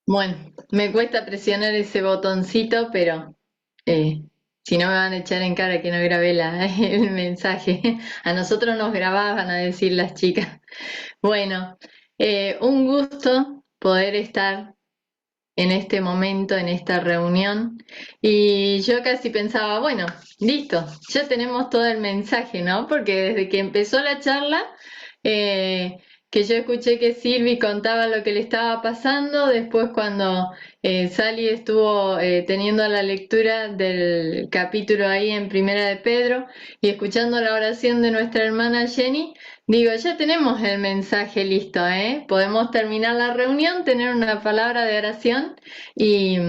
Bueno, me cuesta presionar ese botoncito, pero eh, si no me van a echar en cara que no grabé el mensaje. A nosotros nos grababan a decir las chicas. Bueno, un gusto poder estar en este momento, en esta reunión. Y yo casi pensaba, bueno, listo, ya tenemos todo el mensaje, ¿no? Porque desde que empezó la charla, eh, que yo escuché que Silvi contaba lo que le estaba pasando, después cuando Sally estuvo teniendo la lectura del capítulo ahí en Primera de Pedro y escuchando la oración de nuestra hermana Jenny, digo, ya tenemos el mensaje listo, ¿eh? Podemos terminar la reunión, tener una palabra de oración y,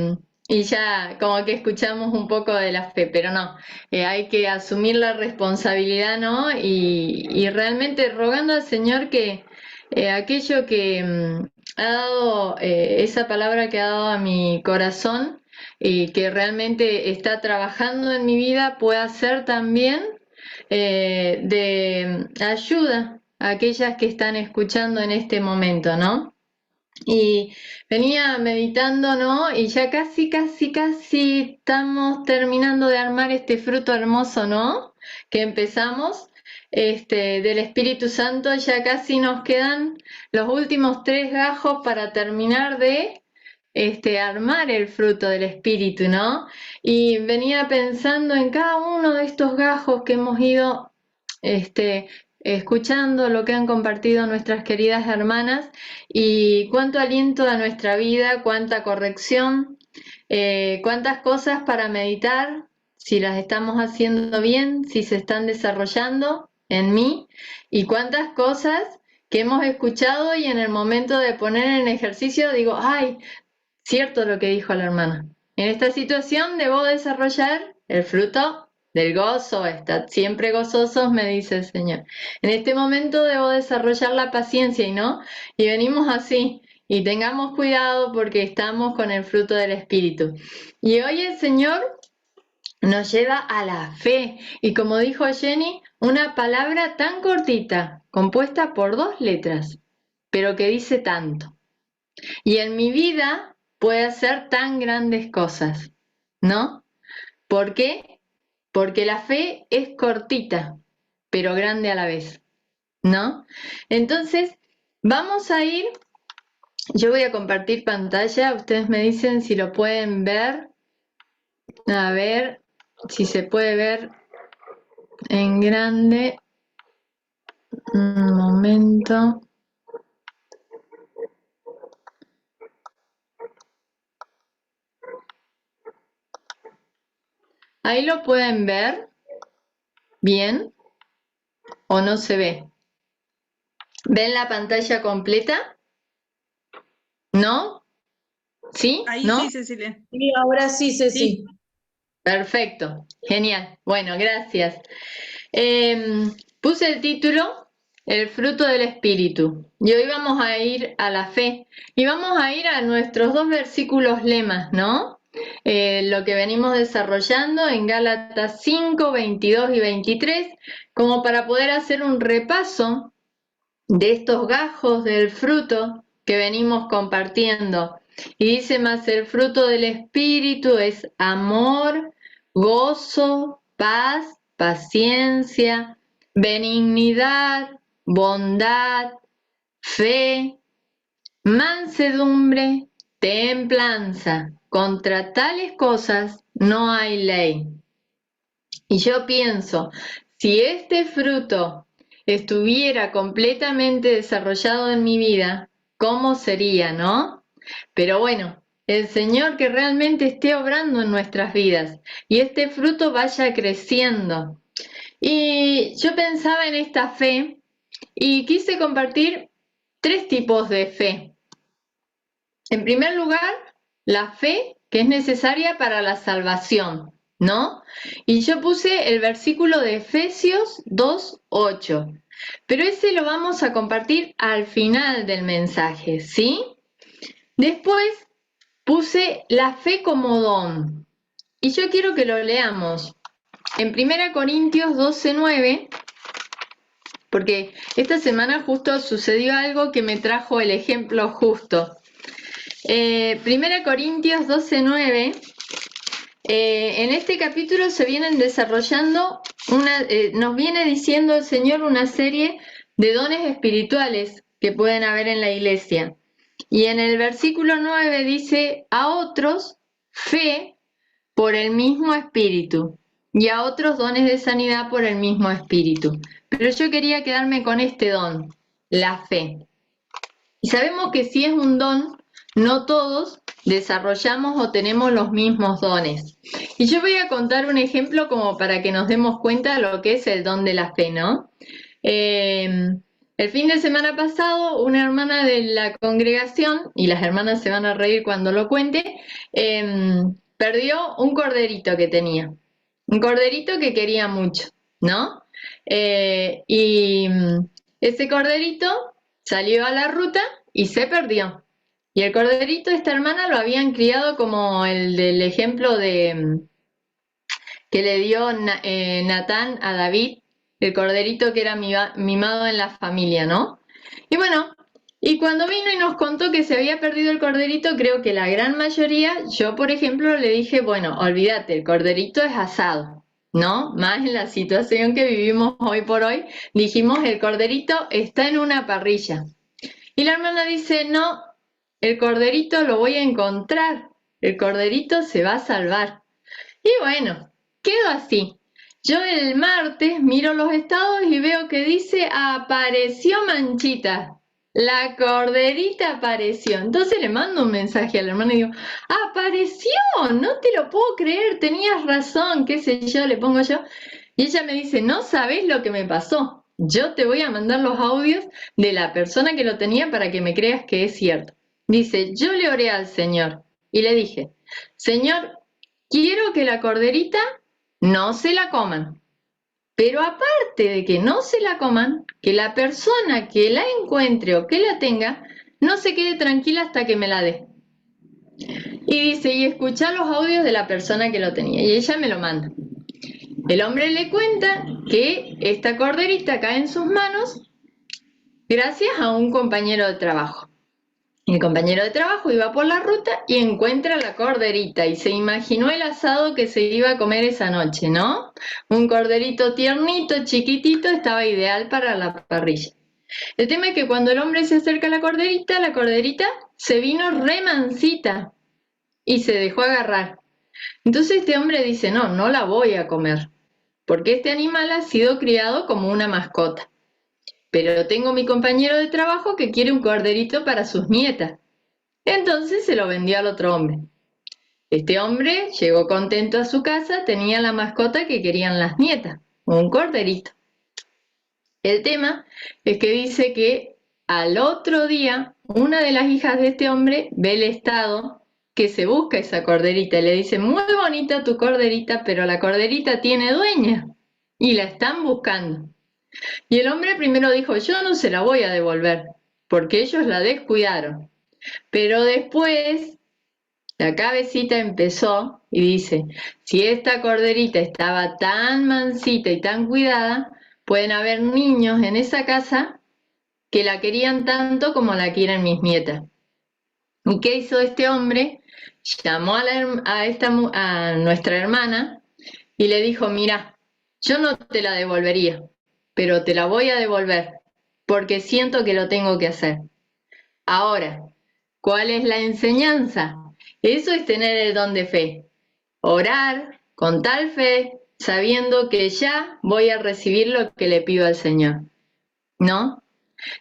y ya como que escuchamos un poco de la fe, pero no, hay que asumir la responsabilidad, ¿no? Y realmente rogando al Señor que aquello que ha dado, esa palabra que ha dado a mi corazón y que realmente está trabajando en mi vida pueda ser también de ayuda a aquellas que están escuchando en este momento, ¿no? Y venía meditando, ¿no? Y ya casi estamos terminando de armar este fruto hermoso, ¿no? Que empezamos, del Espíritu Santo, ya casi nos quedan los últimos 3 gajos para terminar de, armar el fruto del Espíritu, ¿no? Y venía pensando en cada uno de estos gajos que hemos ido, escuchando lo que han compartido nuestras queridas hermanas y cuánto aliento a nuestra vida, cuánta corrección, cuántas cosas para meditar, si las estamos haciendo bien, si se están desarrollando en mí y cuántas cosas que hemos escuchado y en el momento de poner en ejercicio digo, ay, cierto lo que dijo la hermana. En esta situación debo desarrollar el fruto del gozo, estad siempre gozosos, me dice el Señor. En este momento debo desarrollar la paciencia y no, y venimos así, y tengamos cuidado porque estamos con el fruto del Espíritu. Y hoy el Señor nos lleva a la fe, y como dijo Jenny, una palabra tan cortita, compuesta por 2 letras, pero que dice tanto. Y en mi vida puede hacer tan grandes cosas, ¿no? ¿Por qué? Porque la fe es cortita, pero grande a la vez, ¿no? Entonces, vamos a ir, yo voy a compartir pantalla, ustedes me dicen si lo pueden ver, a ver si se puede ver en grande, un momento. Ahí lo pueden ver bien o no se ve. ¿Ven la pantalla completa? ¿No? ¿Sí? Ahí sí, ¿No? Cecilia. Sí, ahora sí, Sí. Ceci. Perfecto, genial. Bueno, gracias. Puse el título El fruto del Espíritu. Y hoy vamos a ir a la fe. Y vamos a ir a nuestros 2 versículos lemas, ¿no? Lo que venimos desarrollando en Gálatas 5, 22 y 23, como para poder hacer un repaso de estos gajos del fruto que venimos compartiendo. Y dice más, el fruto del Espíritu es amor, gozo, paz, paciencia, benignidad, bondad, fe, mansedumbre, templanza. Contra tales cosas no hay ley. Y yo pienso, si este fruto estuviera completamente desarrollado en mi vida, ¿cómo sería, no? Pero bueno, el Señor que realmente esté obrando en nuestras vidas y este fruto vaya creciendo. Y yo pensaba en esta fe y quise compartir 3 tipos de fe. En primer lugar, la fe que es necesaria para la salvación, ¿no? Y yo puse el versículo de Efesios 2:8, pero ese lo vamos a compartir al final del mensaje, ¿sí? Después puse la fe como don, y yo quiero que lo leamos en 1 Corintios 12:9, porque esta semana justo sucedió algo que me trajo el ejemplo justo. Primera Corintios 12:9. En este capítulo se vienen desarrollando nos viene diciendo el Señor una serie de dones espirituales que pueden haber en la iglesia. Y en el versículo 9 dice, a otros fe por el mismo espíritu y a otros dones de sanidad por el mismo espíritu. Pero yo quería quedarme con este don, la fe. Y sabemos que si es un don, no todos desarrollamos o tenemos los mismos dones. Y yo voy a contar un ejemplo como para que nos demos cuenta de lo que es el don de la fe, ¿no? El fin de semana pasado, una hermana de la congregación, y las hermanas se van a reír cuando lo cuente, perdió un corderito que tenía, un corderito que quería mucho, ¿no? Y ese corderito salió a la ruta y se perdió. Y el corderito de esta hermana lo habían criado como el del ejemplo que le dio Natán a David, el corderito que era mimado en la familia, ¿no? Y bueno, y cuando vino y nos contó que se había perdido el corderito, creo que la gran mayoría, yo por ejemplo le dije, bueno, olvídate, el corderito es asado, ¿no? Más en la situación que vivimos hoy por hoy, dijimos, el corderito está en una parrilla. Y la hermana dice, no, el corderito lo voy a encontrar, el corderito se va a salvar. Y bueno, quedó así. Yo el martes miro los estados y veo que dice apareció Manchita. La corderita apareció. Entonces le mando un mensaje a la hermana y digo, apareció, no te lo puedo creer, tenías razón, qué sé yo, le pongo yo. Y ella me dice, no sabes lo que me pasó. Yo te voy a mandar los audios de la persona que lo tenía para que me creas que es cierto. Dice, yo le oré al Señor y le dije, Señor, quiero que la corderita no se la coman, pero aparte de que no se la coman, que la persona que la encuentre o que la tenga no se quede tranquila hasta que me la dé. Y dice, y escuchar los audios de la persona que lo tenía, y ella me lo manda. El hombre le cuenta que esta corderita cae en sus manos gracias a un compañero de trabajo. El compañero de trabajo iba por la ruta y encuentra la corderita y se imaginó el asado que se iba a comer esa noche, ¿no? Un corderito tiernito, chiquitito, estaba ideal para la parrilla. El tema es que cuando el hombre se acerca a la corderita se vino re mansita y se dejó agarrar. Entonces este hombre dice, no, no la voy a comer, porque este animal ha sido criado como una mascota. Pero tengo mi compañero de trabajo que quiere un corderito para sus nietas. Entonces se lo vendió al otro hombre. Este hombre llegó contento a su casa, tenía la mascota que querían las nietas, un corderito. El tema es que dice que al otro día una de las hijas de este hombre ve el estado que se busca esa corderita y le dice, muy bonita tu corderita, pero la corderita tiene dueña y la están buscando. Y el hombre primero dijo, yo no se la voy a devolver, porque ellos la descuidaron. Pero después la cabecita empezó y dice, si esta corderita estaba tan mansita y tan cuidada, pueden haber niños en esa casa que la querían tanto como la quieren mis nietas. ¿Y qué hizo este hombre? Llamó a nuestra hermana y le dijo, mira, yo no te la devolvería, pero te la voy a devolver porque siento que lo tengo que hacer. Ahora, ¿cuál es la enseñanza? Eso es tener el don de fe. Orar con tal fe, sabiendo que ya voy a recibir lo que le pido al Señor. ¿No?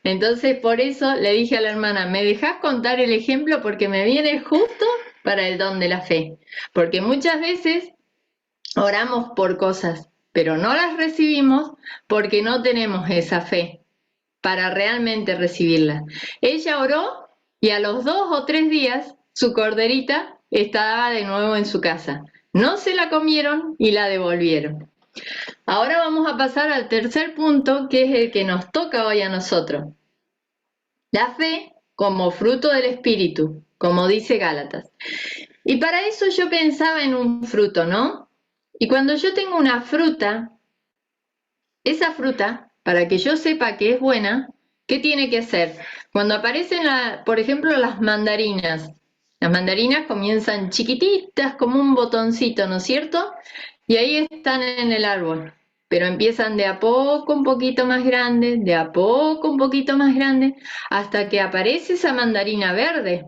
Entonces, por eso le dije a la hermana, ¿me dejás contar el ejemplo? Porque me viene justo para el don de la fe. Porque muchas veces oramos por cosas, pero no las recibimos porque no tenemos esa fe para realmente recibirla. Ella oró y a los 2 o 3 días su corderita estaba de nuevo en su casa. No se la comieron y la devolvieron. Ahora vamos a pasar al tercer punto, que es el que nos toca hoy a nosotros. La fe como fruto del Espíritu, como dice Gálatas. Y para eso yo pensaba en un fruto, ¿no? Y cuando yo tengo una fruta, esa fruta, para que yo sepa que es buena, ¿qué tiene que hacer? Cuando aparecen, por ejemplo, las mandarinas, Las mandarinas comienzan chiquititas como un botoncito, ¿no es cierto? Y ahí están en el árbol, pero empiezan de a poco un poquito más grande, de a poco un poquito más grande, hasta que aparece esa mandarina verde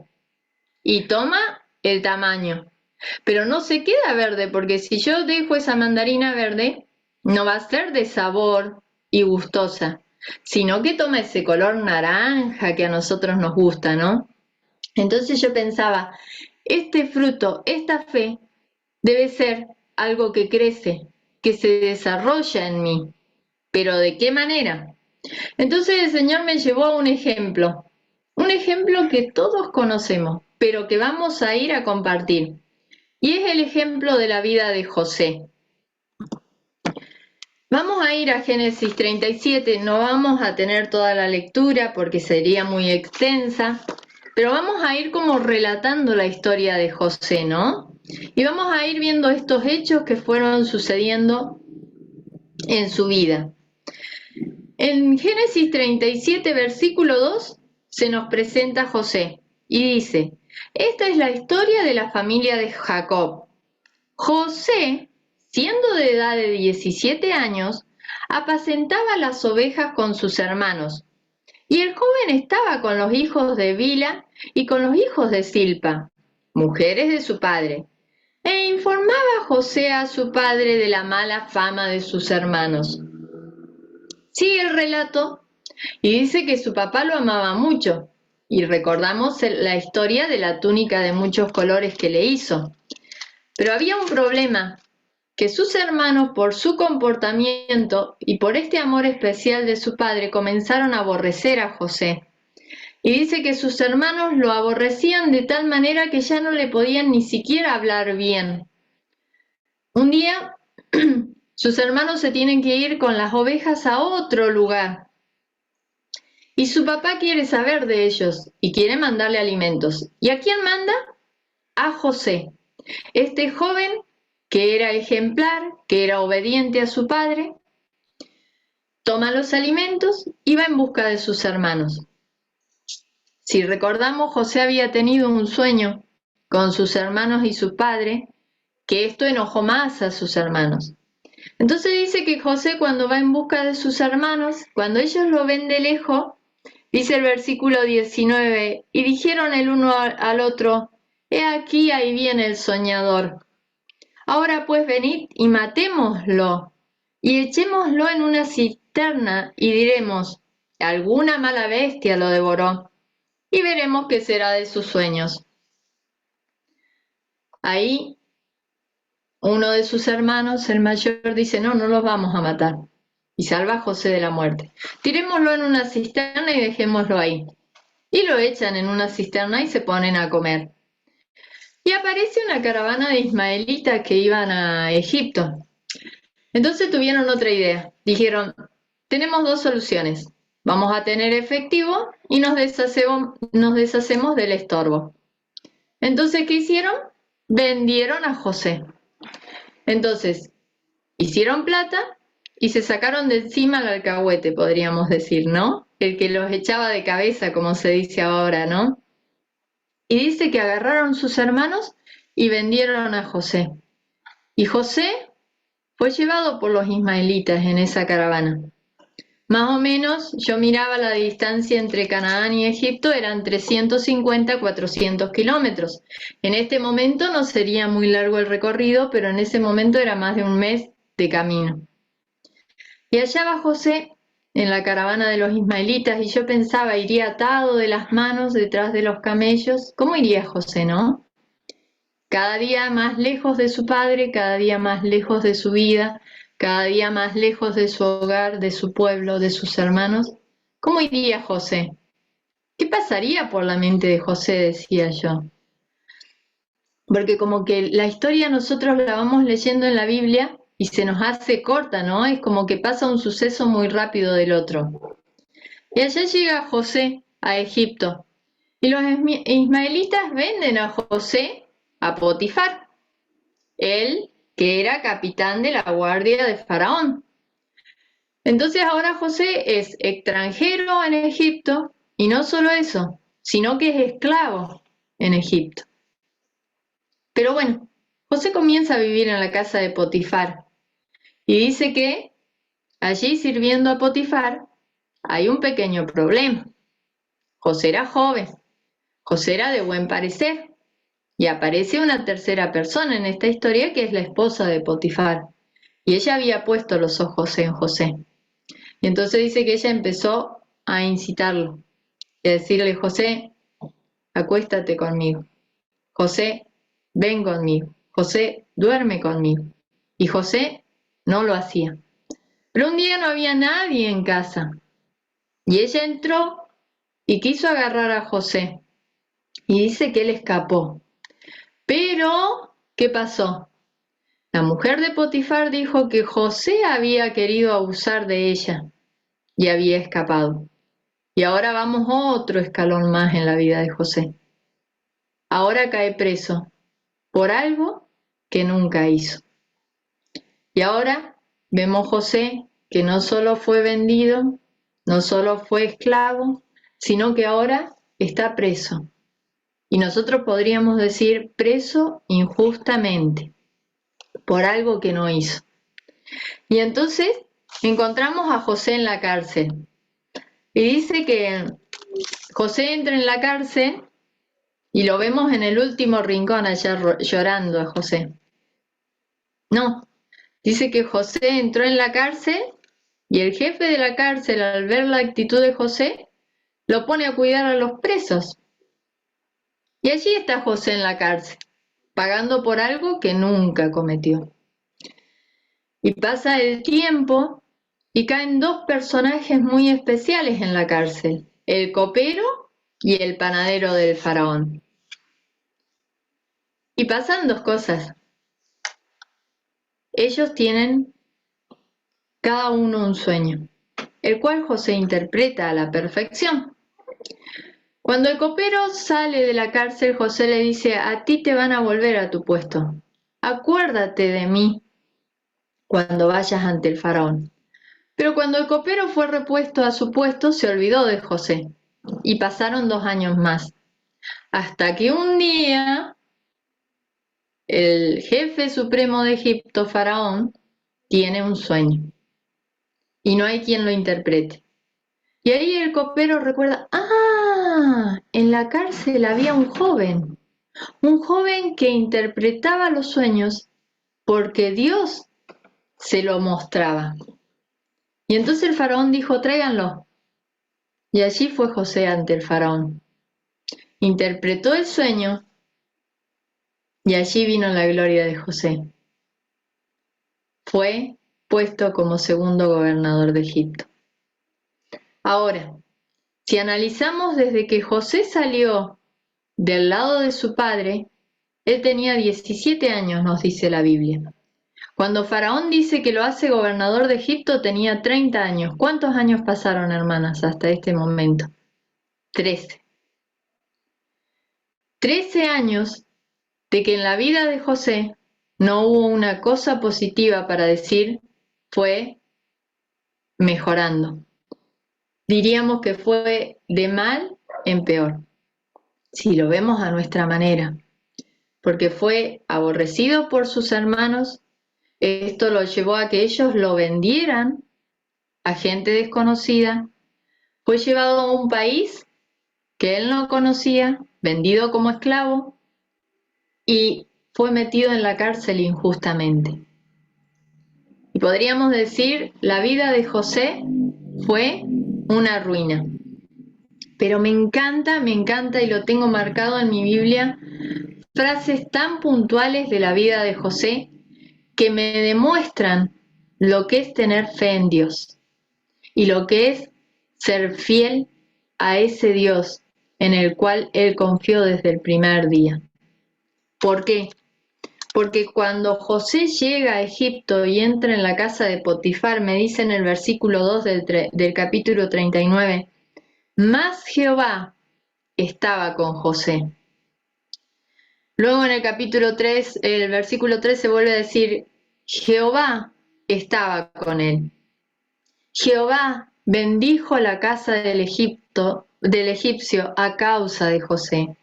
y toma el tamaño. Pero no se queda verde, porque si yo dejo esa mandarina verde, no va a ser de sabor y gustosa, sino que toma ese color naranja que a nosotros nos gusta, ¿no? Entonces yo pensaba, este fruto, esta fe, debe ser algo que crece, que se desarrolla en mí. ¿Pero de qué manera? Entonces el Señor me llevó a un ejemplo que todos conocemos, pero que vamos a ir a compartir. Y es el ejemplo de la vida de José. Vamos a ir a Génesis 37, no vamos a tener toda la lectura porque sería muy extensa, pero vamos a ir como relatando la historia de José, ¿no? Y vamos a ir viendo estos hechos que fueron sucediendo en su vida. En Génesis 37, versículo 2, se nos presenta a José y dice, esta es la historia de la familia de Jacob. José, siendo de edad de 17 años, apacentaba las ovejas con sus hermanos, y el joven estaba con los hijos de Bila y con los hijos de Silpa, mujeres de su padre, e informaba José a su padre de la mala fama de sus hermanos. Sigue el relato y dice que su papá lo amaba mucho, y recordamos la historia de la túnica de muchos colores que le hizo. Pero había un problema, que sus hermanos, por su comportamiento y por este amor especial de su padre, comenzaron a aborrecer a José. Y dice que sus hermanos lo aborrecían de tal manera que ya no le podían ni siquiera hablar bien. Un día, sus hermanos se tienen que ir con las ovejas a otro lugar. Y su papá quiere saber de ellos y quiere mandarle alimentos. ¿Y a quién manda? A José. Este joven que era ejemplar, que era obediente a su padre, toma los alimentos y va en busca de sus hermanos. Si recordamos, José había tenido un sueño con sus hermanos y su padre, que esto enojó más a sus hermanos. Entonces dice que José, cuando va en busca de sus hermanos, cuando ellos lo ven de lejos, dice el versículo 19, y dijeron el uno al otro, he aquí, ahí viene el soñador. Ahora pues venid y matémoslo, y echémoslo en una cisterna, y diremos, alguna mala bestia lo devoró, y veremos qué será de sus sueños. Ahí uno de sus hermanos, el mayor, dice, no, no los vamos a matar, y salva a José de la muerte. Tirémoslo en una cisterna y dejémoslo ahí. Y lo echan en una cisterna y se ponen a comer. Y aparece una caravana de ismaelitas que iban a Egipto. Entonces tuvieron otra idea. Dijeron, tenemos dos soluciones. Vamos a tener efectivo y nos deshacemos del estorbo. Entonces, ¿qué hicieron? Vendieron a José. Entonces, hicieron plata y se sacaron de encima el alcahuete, podríamos decir, ¿no? El que los echaba de cabeza, como se dice ahora, ¿no? Y dice que agarraron sus hermanos y vendieron a José. Y José fue llevado por los ismaelitas en esa caravana. Más o menos, yo miraba la distancia entre Canaán y Egipto, eran 350, 400 kilómetros. En este momento no sería muy largo el recorrido, pero en ese momento era más de un mes de camino. Y allá va José en la caravana de los ismaelitas y yo pensaba, iría atado de las manos detrás de los camellos. ¿Cómo iría José, no? Cada día más lejos de su padre, cada día más lejos de su vida, cada día más lejos de su hogar, de su pueblo, de sus hermanos. ¿Cómo iría José? ¿Qué pasaría por la mente de José? Decía yo. Porque como que la historia nosotros la vamos leyendo en la Biblia y se nos hace corta, ¿no? Es como que pasa un suceso muy rápido del otro. Y allá llega José a Egipto y los ismaelitas venden a José a Potifar, él que era capitán de la guardia de Faraón. Entonces ahora José es extranjero en Egipto y no solo eso, sino que es esclavo en Egipto. Pero bueno, José comienza a vivir en la casa de Potifar y dice que allí sirviendo a Potifar hay un pequeño problema. José era joven, José era de buen parecer y aparece una tercera persona en esta historia que es la esposa de Potifar y ella había puesto los ojos en José. Y entonces dice que ella empezó a incitarlo y a decirle: José, acuéstate conmigo. José, ven conmigo. José, duerme conmigo. Y José no lo hacía. Pero un día no había nadie en casa y ella entró y quiso agarrar a José y dice que él escapó. Pero, ¿qué pasó? La mujer de Potifar dijo que José había querido abusar de ella y había escapado. Y ahora vamos otro escalón más en la vida de José. Ahora cae preso por algo que nunca hizo. Y ahora vemos José que no solo fue vendido, no solo fue esclavo, sino que ahora está preso. Y nosotros podríamos decir preso injustamente por algo que no hizo. Y entonces encontramos a José en la cárcel. Y dice que José entra en la cárcel y lo vemos en el último rincón allá llorando a José. No, dice que José entró en la cárcel y el jefe de la cárcel, al ver la actitud de José, lo pone a cuidar a los presos. Y allí está José en la cárcel, pagando por algo que nunca cometió. Y pasa el tiempo y caen dos personajes muy especiales en la cárcel, el copero y el panadero del faraón. Y pasan dos cosas. Ellos tienen cada uno un sueño, el cual José interpreta a la perfección. Cuando el copero sale de la cárcel, José le dice: a ti te van a volver a tu puesto. Acuérdate de mí cuando vayas ante el faraón. Pero cuando el copero fue repuesto a su puesto, se olvidó de José. Y pasaron 2 años más. Hasta que un día, el jefe supremo de Egipto, Faraón, tiene un sueño. Y no hay quien lo interprete. Y ahí el copero recuerda: en la cárcel había un joven que interpretaba los sueños porque Dios se lo mostraba. Y entonces el faraón dijo: tráiganlo. Y allí fue José ante el faraón. Interpretó el sueño y allí vino la gloria de José. Fue puesto como segundo gobernador de Egipto. Ahora, si analizamos desde que José salió del lado de su padre, él tenía 17 años, nos dice la Biblia. Cuando Faraón dice que lo hace gobernador de Egipto, tenía 30 años. ¿Cuántos años pasaron, hermanas, hasta este momento? 13. 13 años de que en la vida de José no hubo una cosa positiva para decir, fue mejorando. Diríamos que fue de mal en peor, si lo vemos a nuestra manera, porque fue aborrecido por sus hermanos. Esto lo llevó a que ellos lo vendieran a gente desconocida. Fue llevado a un país que él no conocía, vendido como esclavo y fue metido en la cárcel injustamente. Y podríamos decir, la vida de José fue una ruina. Pero me encanta y lo tengo marcado en mi Biblia, frases tan puntuales de la vida de José que me demuestran lo que es tener fe en Dios y lo que es ser fiel a ese Dios en el cual él confió desde el primer día. ¿Por qué? Porque cuando José llega a Egipto y entra en la casa de Potifar, me dice en el versículo 2 del capítulo 39, más Jehová estaba con José. Luego en el capítulo 3, el versículo 3 se vuelve a decir, Jehová estaba con él. Jehová bendijo la casa del egipcio a causa de José.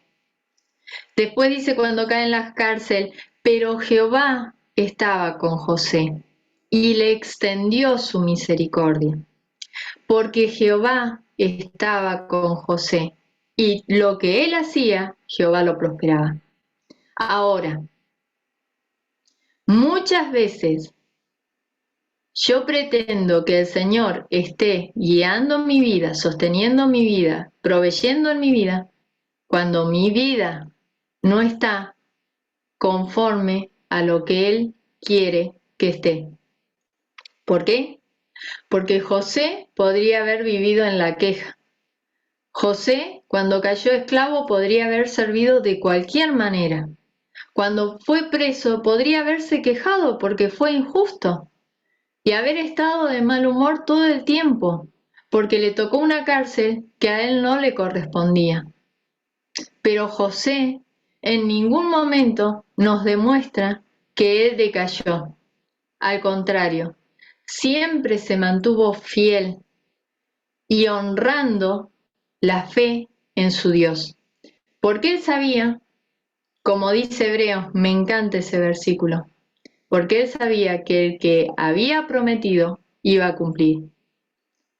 Después dice cuando cae en la cárcel, pero Jehová estaba con José y le extendió su misericordia, porque Jehová estaba con José y lo que él hacía, Jehová lo prosperaba. Ahora, muchas veces yo pretendo que el Señor esté guiando mi vida, sosteniendo mi vida, proveyendo en mi vida, cuando mi vida no está conforme a lo que Él quiere que esté. ¿Por qué? Porque José podría haber vivido en la queja. José, cuando cayó esclavo, podría haber servido de cualquier manera. Cuando fue preso, podría haberse quejado porque fue injusto y haber estado de mal humor todo el tiempo, porque le tocó una cárcel que a él no le correspondía. Pero José en ningún momento nos demuestra que él decayó. Al contrario, siempre se mantuvo fiel y honrando la fe en su Dios. Porque él sabía, como dice Hebreos, me encanta ese versículo, porque él sabía que el que había prometido iba a cumplir.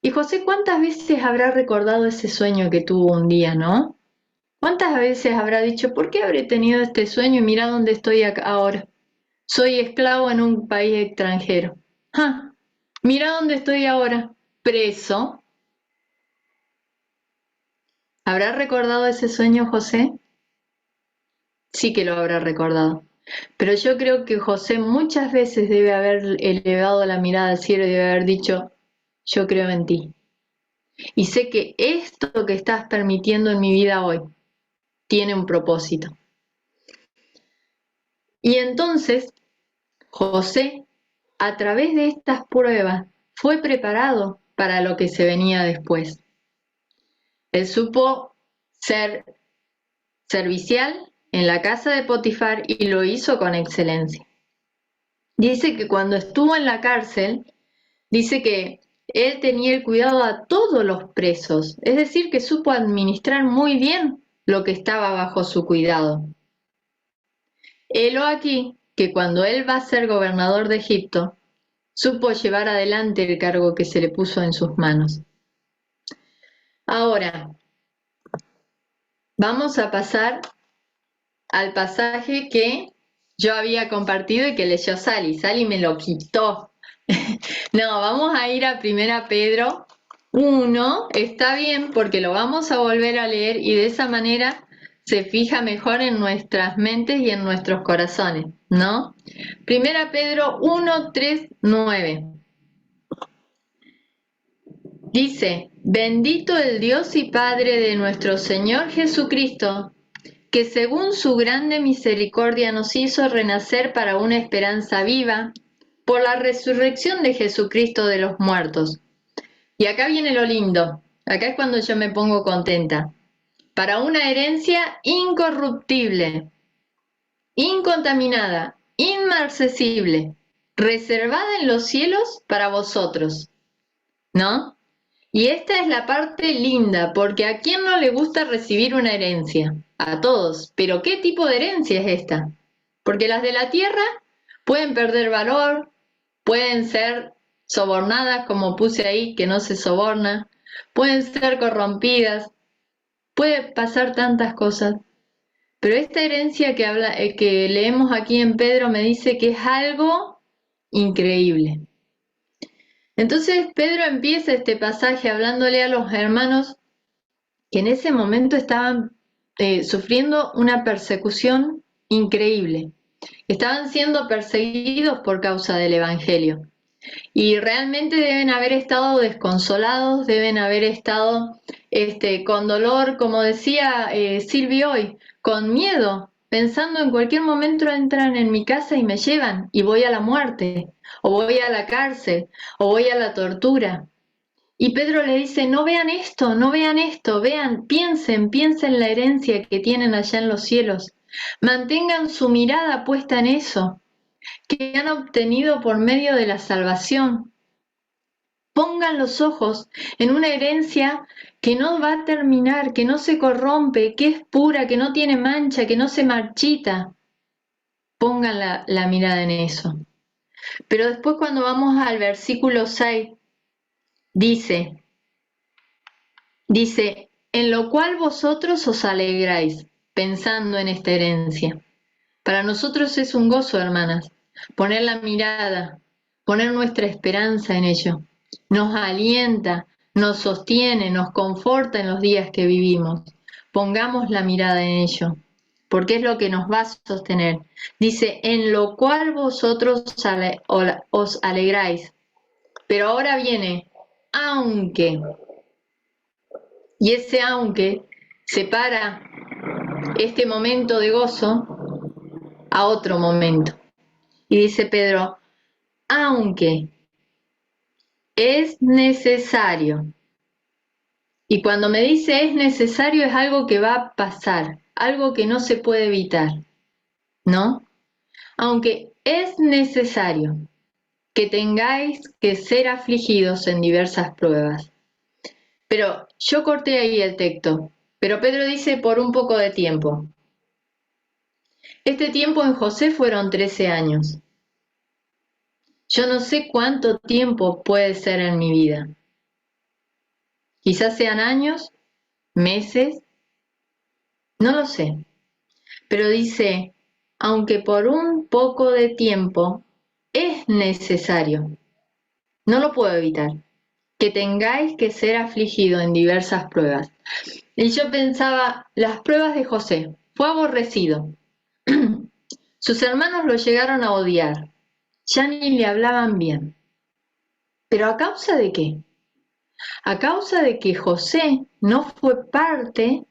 Y José, ¿cuántas veces habrá recordado ese sueño que tuvo un día, no? ¿Cuántas veces habrá dicho, ¿por qué habré tenido este sueño y mira dónde estoy ahora? Soy esclavo en un país extranjero. ¡Ja! Mira dónde estoy ahora, preso. ¿Habrá recordado ese sueño José? Sí que lo habrá recordado. Pero yo creo que José muchas veces debe haber elevado la mirada al cielo y debe haber dicho, yo creo en ti. Y sé que esto que estás permitiendo en mi vida hoy tiene un propósito. Y entonces José, a través de estas pruebas, fue preparado para lo que se venía después. Él supo ser servicial en la casa de Potifar y lo hizo con excelencia. Dice que cuando estuvo en la cárcel, dice que él tenía el cuidado a todos los presos, es decir, que supo administrar muy bien lo que estaba bajo su cuidado. Helo aquí que cuando él va a ser gobernador de Egipto, supo llevar adelante el cargo que se le puso en sus manos. Ahora, vamos a pasar al pasaje que yo había compartido y que leyó Sally. Sally me lo quitó. No, vamos a ir a 1 Pedro 1, está bien porque lo vamos a volver a leer y de esa manera se fija mejor en nuestras mentes y en nuestros corazones, ¿no? 1 Pedro 1, 3, 9. Dice, bendito el Dios y Padre de nuestro Señor Jesucristo, que según su grande misericordia nos hizo renacer para una esperanza viva por la resurrección de Jesucristo de los muertos. Y acá viene lo lindo, acá es cuando yo me pongo contenta. Para una herencia incorruptible, incontaminada, inmarcesible, reservada en los cielos para vosotros, ¿no? Y esta es la parte linda, porque ¿a quién no le gusta recibir una herencia? A todos. Pero ¿qué tipo de herencia es esta? Porque las de la tierra pueden perder valor, pueden ser sobornadas, como puse ahí, que no se soborna, pueden ser corrompidas, puede pasar tantas cosas. Pero esta herencia que leemos aquí en Pedro me dice que es algo increíble. Entonces Pedro empieza este pasaje hablándole a los hermanos que en ese momento estaban sufriendo una persecución increíble. Estaban siendo perseguidos por causa del Evangelio. Y realmente deben haber estado desconsolados, deben haber estado con dolor, como decía Silvia hoy, con miedo, pensando en cualquier momento entran en mi casa y me llevan y voy a la muerte, o voy a la cárcel, o voy a la tortura. Y Pedro le dice, no vean esto, no vean esto, vean, piensen la herencia que tienen allá en los cielos, mantengan su mirada puesta en eso que han obtenido por medio de la salvación. Pongan los ojos en una herencia que no va a terminar, que no se corrompe, que es pura, que no tiene mancha, que no se marchita. Pongan la mirada en eso. Pero después cuando vamos al versículo 6, dice, en lo cual vosotros os alegráis, pensando en esta herencia. Para nosotros es un gozo, hermanas, poner la mirada, poner nuestra esperanza en ello. Nos alienta, nos sostiene, nos conforta en los días que vivimos. Pongamos la mirada en ello, porque es lo que nos va a sostener. Dice, en lo cual vosotros os alegráis. Pero ahora viene, aunque. Y ese aunque separa este momento de gozo a otro momento. Y dice Pedro, aunque es necesario. Y cuando me dice es necesario es algo que va a pasar, algo que no se puede evitar, ¿no? Aunque es necesario que tengáis que ser afligidos en diversas pruebas. Pero yo corté ahí el texto, pero Pedro dice por un poco de tiempo. Este tiempo en José fueron 13 años. Yo no sé cuánto tiempo puede ser en mi vida. Quizás sean años, meses, no lo sé. Pero dice, aunque por un poco de tiempo es necesario, no lo puedo evitar, que tengáis que ser afligido en diversas pruebas. Y yo pensaba, las pruebas de José, fue aborrecido. Sus hermanos lo llegaron a odiar, ya ni le hablaban bien. ¿Pero a causa de qué? A causa de que José no fue parte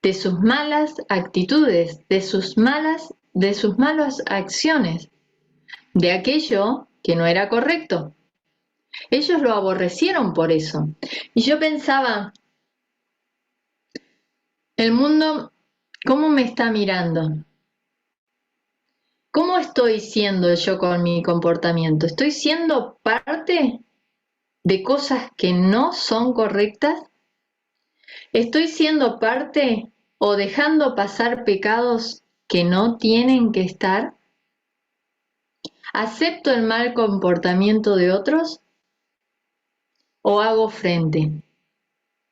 de sus malas actitudes, de sus malas acciones, de aquello que no era correcto. Ellos lo aborrecieron por eso. Y yo pensaba, el mundo, ¿cómo me está mirando? ¿Cómo estoy siendo yo con mi comportamiento? ¿Estoy siendo parte de cosas que no son correctas? ¿Estoy siendo parte o dejando pasar pecados que no tienen que estar? ¿Acepto el mal comportamiento de otros o hago frente?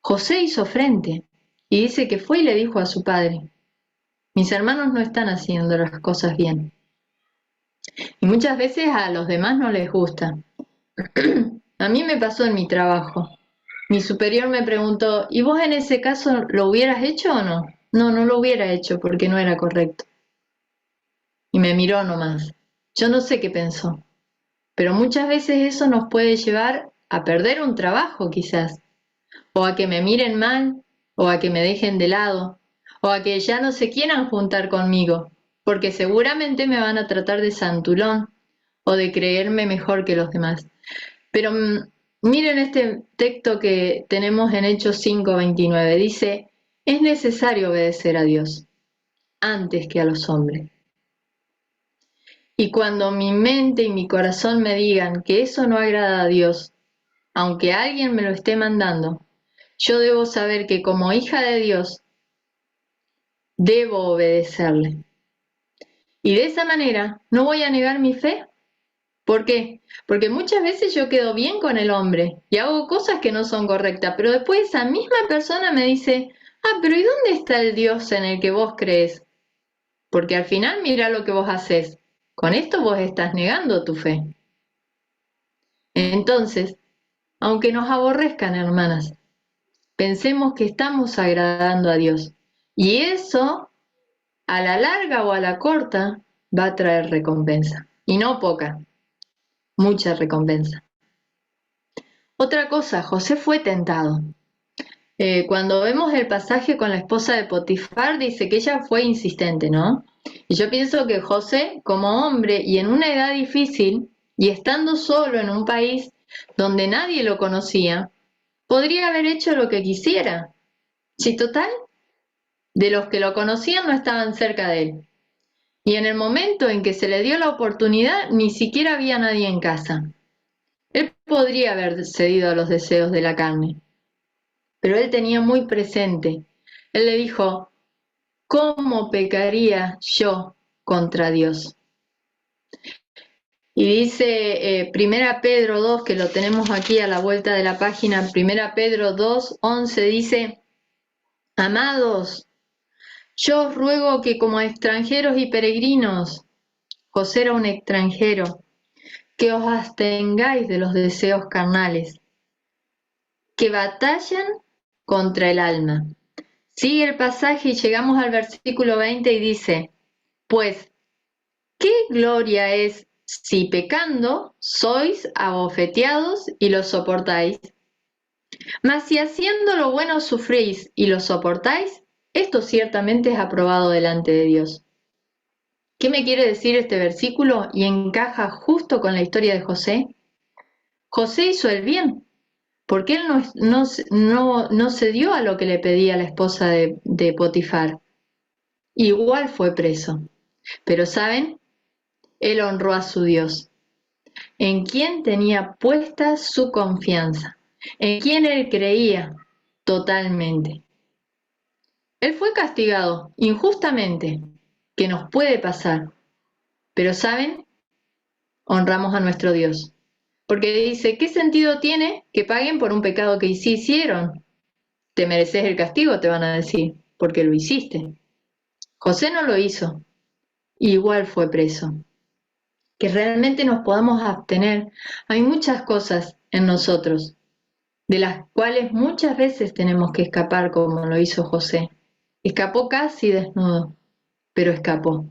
José hizo frente y dice que fue y le dijo a su padre, mis hermanos no están haciendo las cosas bien. Y muchas veces a los demás no les gusta. A mí me pasó en mi trabajo. Mi superior me preguntó, ¿y vos en ese caso lo hubieras hecho o no? No, no lo hubiera hecho porque no era correcto. Y me miró nomás. Yo no sé qué pensó, pero muchas veces eso nos puede llevar a perder un trabajo quizás, o a que me miren mal, o a que me dejen de lado, o a que ya no se quieran juntar conmigo, porque seguramente me van a tratar de santulón o de creerme mejor que los demás. Pero miren este texto que tenemos en Hechos 5:29, dice, es necesario obedecer a Dios antes que a los hombres. Y cuando mi mente y mi corazón me digan que eso no agrada a Dios, aunque alguien me lo esté mandando, yo debo saber que como hija de Dios, debo obedecerle. Y de esa manera no voy a negar mi fe. ¿Por qué? Porque muchas veces yo quedo bien con el hombre y hago cosas que no son correctas, pero después esa misma persona me dice, pero ¿y dónde está el Dios en el que vos crees? Porque al final mira lo que vos haces. Con esto vos estás negando tu fe. Entonces, aunque nos aborrezcan, hermanas, pensemos que estamos agradando a Dios. Y eso, a la larga o a la corta, va a traer recompensa. Y no poca, mucha recompensa. Otra cosa, José fue tentado. Cuando vemos el pasaje con la esposa de Potifar, dice que ella fue insistente, ¿no? Y yo pienso que José, como hombre y en una edad difícil, y estando solo en un país donde nadie lo conocía, podría haber hecho lo que quisiera. Si total, de los que lo conocían no estaban cerca de él. Y en el momento en que se le dio la oportunidad, ni siquiera había nadie en casa. Él podría haber cedido a los deseos de la carne, pero él tenía muy presente. Él le dijo, ¿cómo pecaría yo contra Dios? Y dice Primera Pedro 2, que lo tenemos aquí a la vuelta de la página, Primera Pedro 2, 11, dice, amados, yo os ruego que como extranjeros y peregrinos, José era un extranjero, que os abstengáis de los deseos carnales, que batallan contra el alma. Sigue el pasaje y llegamos al versículo 20 y dice, pues, ¿qué gloria es si pecando sois abofeteados y lo soportáis? Mas si haciendo lo bueno sufrís y lo soportáis, esto ciertamente es aprobado delante de Dios. ¿Qué me quiere decir este versículo? Y encaja justo con la historia de José. José hizo el bien, porque él no cedió a lo que le pedía la esposa de Potifar. Igual fue preso. Pero ¿saben? Él honró a su Dios, en quien tenía puesta su confianza, en quien él creía totalmente. Él fue castigado injustamente, que nos puede pasar, pero ¿saben? Honramos a nuestro Dios, porque dice, ¿qué sentido tiene que paguen por un pecado que sí hicieron? Te mereces el castigo, te van a decir, porque lo hiciste. José no lo hizo, igual fue preso. Que realmente nos podamos abstener. Hay muchas cosas en nosotros, de las cuales muchas veces tenemos que escapar, como lo hizo José. Escapó casi desnudo, pero escapó.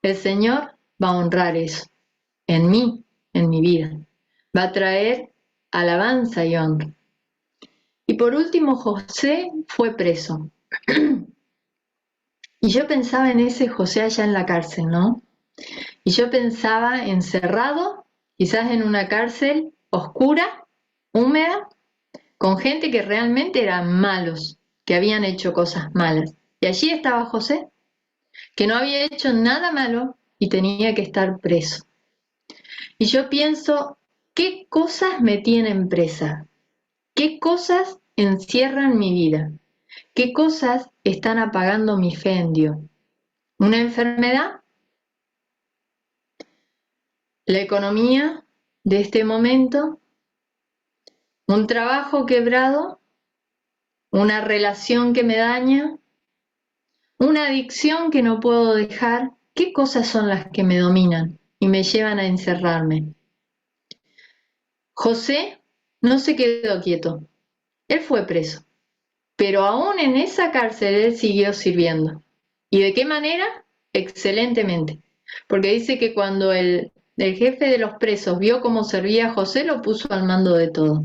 El Señor va a honrar eso en mí, en mi vida. Va a traer alabanza y honra. Y por último, José fue preso. Y yo pensaba en ese José allá en la cárcel, ¿no? Y yo pensaba encerrado, quizás en una cárcel oscura, húmeda, con gente que realmente eran malos, que habían hecho cosas malas. Y allí estaba José, que no había hecho nada malo y tenía que estar preso. Y yo pienso, ¿qué cosas me tienen presa? ¿Qué cosas encierran mi vida? ¿Qué cosas están apagando mi fe en Dios? ¿Una enfermedad? ¿La economía de este momento? ¿Un trabajo quebrado? ¿Una relación que me daña? ¿Una adicción que no puedo dejar? ¿Qué cosas son las que me dominan y me llevan a encerrarme? José no se quedó quieto. Él fue preso, pero aún en esa cárcel él siguió sirviendo. ¿Y de qué manera? Excelentemente. Porque dice que cuando el jefe de los presos vio cómo servía a José, lo puso al mando de todo.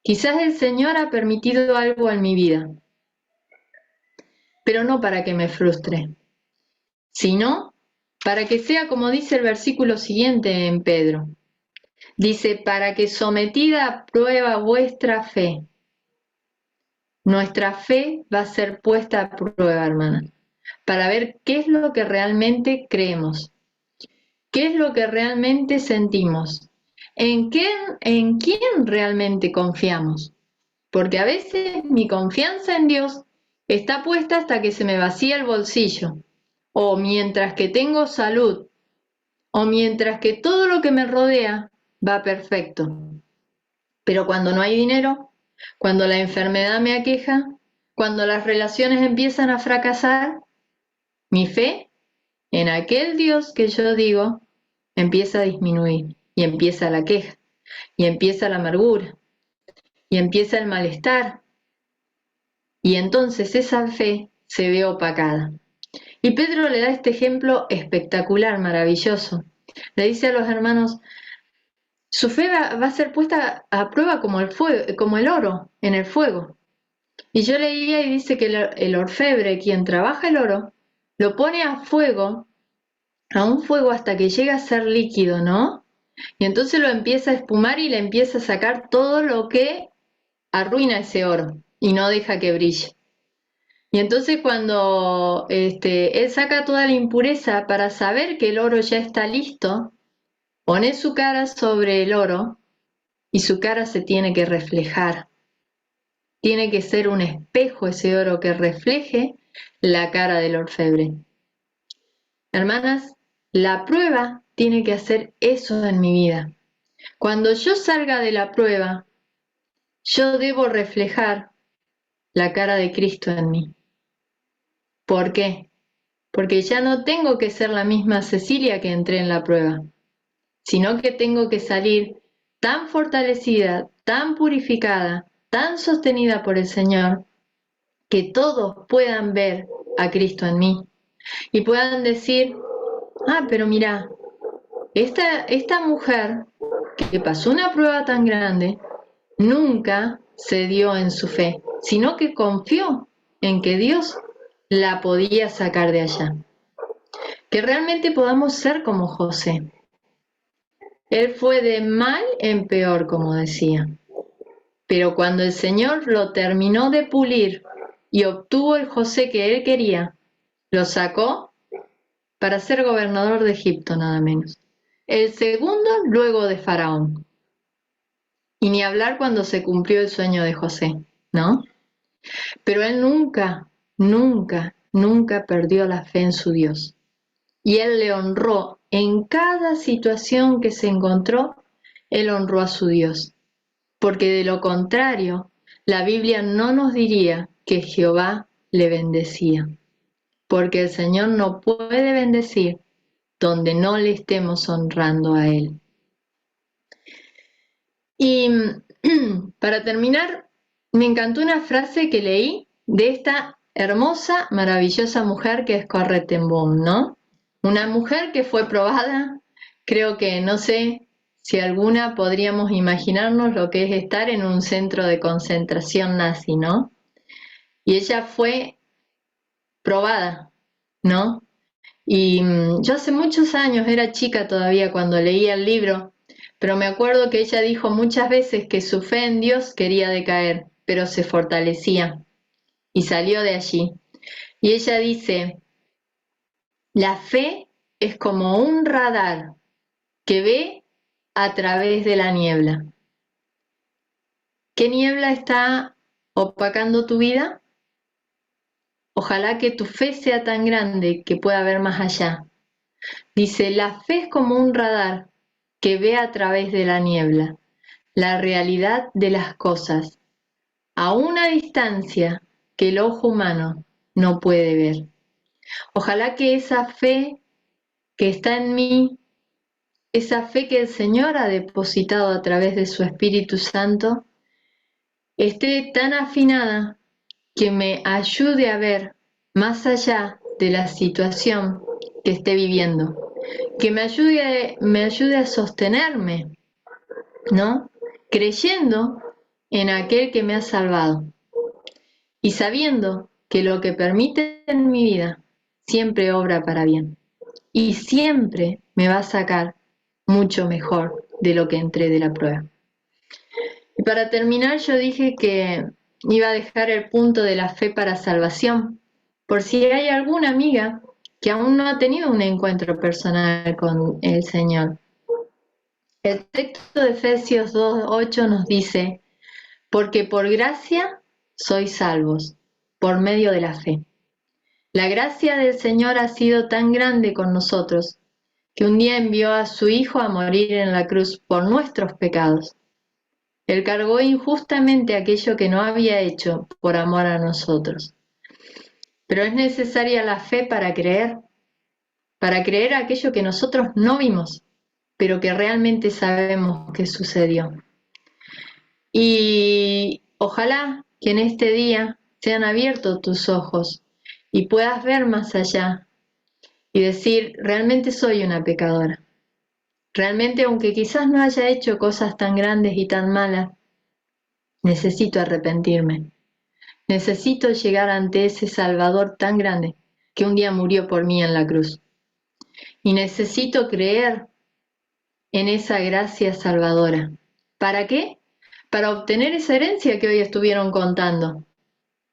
Quizás el Señor ha permitido algo en mi vida, pero no para que me frustre, sino para que sea como dice el versículo siguiente en Pedro. Dice, para que sometida a prueba vuestra fe. Nuestra fe va a ser puesta a prueba, hermana, para ver qué es lo que realmente creemos, qué es lo que realmente sentimos, en quién realmente confiamos. Porque a veces mi confianza en Dios está puesta hasta que se me vacía el bolsillo, o mientras que tengo salud, o mientras que todo lo que me rodea va perfecto. Pero cuando no hay dinero, cuando la enfermedad me aqueja, cuando las relaciones empiezan a fracasar, mi fe en aquel Dios que yo digo empieza a disminuir y empieza la queja y empieza la amargura y empieza el malestar y entonces esa fe se ve opacada. Y Pedro le da este ejemplo espectacular, maravilloso. Le dice a los hermanos, su fe va a ser puesta a prueba como el fuego, como el oro en el fuego. Y yo leía y dice que el orfebre, quien trabaja el oro, lo pone a un fuego hasta que llega a ser líquido, ¿no? Y entonces lo empieza a espumar y le empieza a sacar todo lo que arruina ese oro y no deja que brille. Y entonces cuando él saca toda la impureza para saber que el oro ya está listo, Pone su cara sobre el oro y su cara se tiene que reflejar. Tiene que ser un espejo ese oro que refleje la cara del orfebre. Hermanas, la prueba tiene que hacer eso en mi vida. Cuando yo salga de la prueba, yo debo reflejar la cara de Cristo en mí. ¿Por qué? Porque ya no tengo que ser la misma Cecilia que entré en la prueba, sino que tengo que salir tan fortalecida, tan purificada, tan sostenida por el Señor, que todos puedan ver a Cristo en mí y puedan decir, pero mira, esta mujer que pasó una prueba tan grande, nunca cedió en su fe, sino que confió en que Dios la podía sacar de allá. Que realmente podamos ser como José. Él fue de mal en peor, como decía. Pero cuando el Señor lo terminó de pulir y obtuvo el José que él quería, lo sacó para ser gobernador de Egipto, nada menos. El segundo luego de Faraón. Y ni hablar cuando se cumplió el sueño de José, ¿no? Pero él nunca, nunca, nunca perdió la fe en su Dios. Y él le honró en cada situación que se encontró, él honró a su Dios. Porque de lo contrario, la Biblia no nos diría que Jehová le bendecía. Porque el Señor no puede bendecir donde no le estemos honrando a Él. Y para terminar, me encantó una frase que leí de esta hermosa, maravillosa mujer que es Corrie ten Boom, ¿no? Una mujer que fue probada, creo que no sé si alguna podríamos imaginarnos lo que es estar en un centro de concentración nazi, ¿no? Y ella fue probada, ¿no? Y yo hace muchos años, era chica todavía cuando leía el libro, pero me acuerdo que ella dijo muchas veces que su fe en Dios quería decaer, pero se fortalecía y salió de allí. Y ella dice, la fe es como un radar que ve a través de la niebla. ¿Qué niebla está opacando tu vida? Ojalá que tu fe sea tan grande que pueda ver más allá. Dice, la fe es como un radar que ve a través de la niebla, la realidad de las cosas, a una distancia que el ojo humano no puede ver. Ojalá que esa fe que está en mí, esa fe que el Señor ha depositado a través de su Espíritu Santo, esté tan afinada que me ayude a ver más allá de la situación que esté viviendo, que me ayude a sostenerme, ¿no? Creyendo en aquel que me ha salvado y sabiendo que lo que permite en mi vida siempre obra para bien y siempre me va a sacar mucho mejor de lo que entré de la prueba. Y para terminar, yo dije que iba a dejar el punto de la fe para salvación, por si hay alguna amiga que aún no ha tenido un encuentro personal con el Señor. El texto de Efesios 2:8 nos dice, porque por gracia sois salvos, por medio de la fe. La gracia del Señor ha sido tan grande con nosotros, que un día envió a su Hijo a morir en la cruz por nuestros pecados. Él cargó injustamente aquello que no había hecho por amor a nosotros. Pero es necesaria la fe para creer aquello que nosotros no vimos, pero que realmente sabemos que sucedió. Y ojalá que en este día sean abiertos tus ojos y puedas ver más allá y decir, realmente soy una pecadora. Realmente, aunque quizás no haya hecho cosas tan grandes y tan malas, necesito arrepentirme. Necesito llegar ante ese Salvador tan grande que un día murió por mí en la cruz. Y necesito creer en esa gracia salvadora. ¿Para qué? Para obtener esa herencia que hoy estuvieron contando.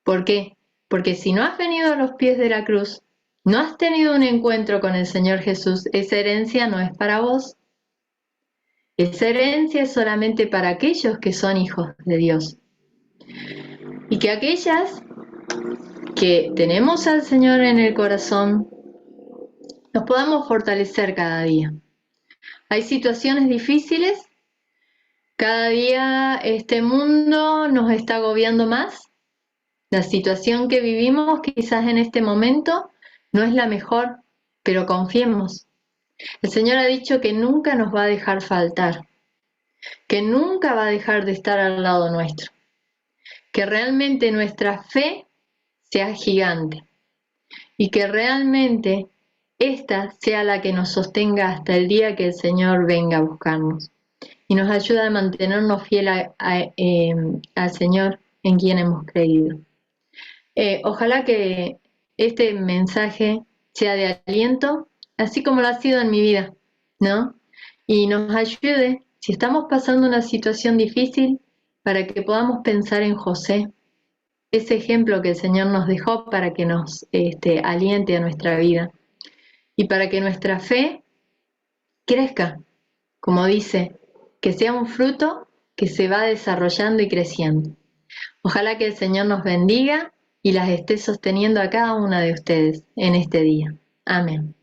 ¿Por qué? Porque si no has venido a los pies de la cruz, no has tenido un encuentro con el Señor Jesús, esa herencia no es para vos. Esa herencia es solamente para aquellos que son hijos de Dios. Y que aquellas que tenemos al Señor en el corazón, nos podamos fortalecer cada día. Hay situaciones difíciles, cada día este mundo nos está agobiando más. La situación que vivimos quizás en este momento no es la mejor, pero confiemos. El Señor ha dicho que nunca nos va a dejar faltar, que nunca va a dejar de estar al lado nuestro, que realmente nuestra fe sea gigante y que realmente esta sea la que nos sostenga hasta el día que el Señor venga a buscarnos y nos ayuda a mantenernos fieles al Señor en quien hemos creído. Ojalá que este mensaje sea de aliento, así como lo ha sido en mi vida, ¿no? Y nos ayude, si estamos pasando una situación difícil, para que podamos pensar en José, ese ejemplo que el Señor nos dejó para que nos aliente a nuestra vida y para que nuestra fe crezca, como dice, que sea un fruto que se va desarrollando y creciendo. Ojalá que el Señor nos bendiga y las esté sosteniendo a cada una de ustedes en este día. Amén.